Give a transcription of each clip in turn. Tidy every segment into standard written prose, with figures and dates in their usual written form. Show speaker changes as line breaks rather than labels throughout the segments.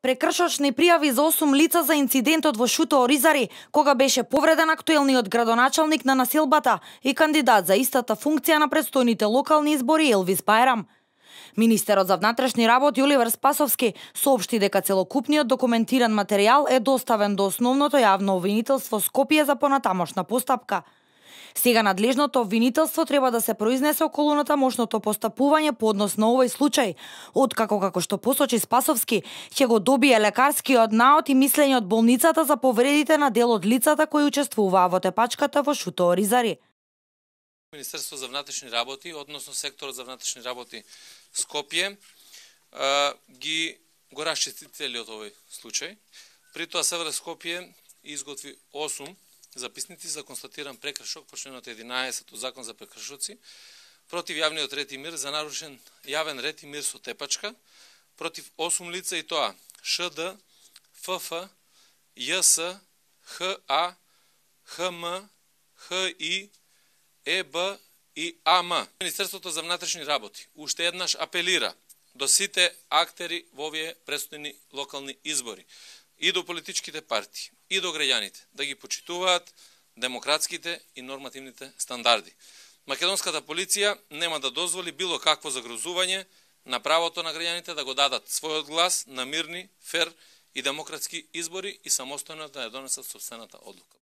Прекршочни пријави за 8 лица за инцидентот во Шуто Оризари, кога беше повреден актуелниот градоначалник на населбата и кандидат за истата функција на предстојните локални избори Елвис Бајрам. Министерот за внатрешни работи Оливер Спасовски соопшти дека целокупниот документиран материјал е доставен до основното јавно обвинителство Скопје за понатамошна постапка. Сега надлежното обвинителство треба да се произнесе околу натамошното постапување по однос на овој случај, откако, како што посочи Спасовски, ќе го добие лекарскиот наод и мислење од болницата за повредите на дел од лицата кои учествуваа во тепачката во Шуто Оризари.
Министерство за внатрешни работи, односно секторот за внатрешни работи Скопје, го расчисти целиот овој случај. При тоа СВР Скопје изготви 8 записници за констатиран прекршок по членот 11 Закон за прекршоци против јавниот ред и мир за нарушен јавен ред и мир со тепачка против 8 лица и тоа ШД, ФФ, ЈС, ХА, ХМ, ХИ, ЕБ и АМ. Министерството за внатрешни работи уште еднаш апелира до сите актери во овие предстојни локални избори и до политичките партии, и до граѓаните, да ги почитуваат демократските и нормативните стандарди. Македонската полиција нема да дозволи било какво загрозување на правото на граѓаните да го дадат својот глас на мирни, фер и демократски избори и самостојно да ја донесат сопствената одлука.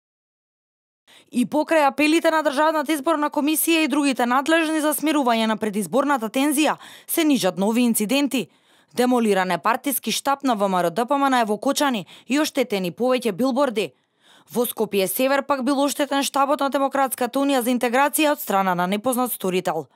И покрај апелите на Државната изборна комисија и другите надлежни за смирување на предизборната тензија, се нижат нови инциденти. Демолиран е партиски штаб на ВМРО-ДПМН во Кочани и оштетени повеќе билборди. Во Скопје Север пак бил оштетен штабот на Демократската унија за интеграција од страна на непознат сторител.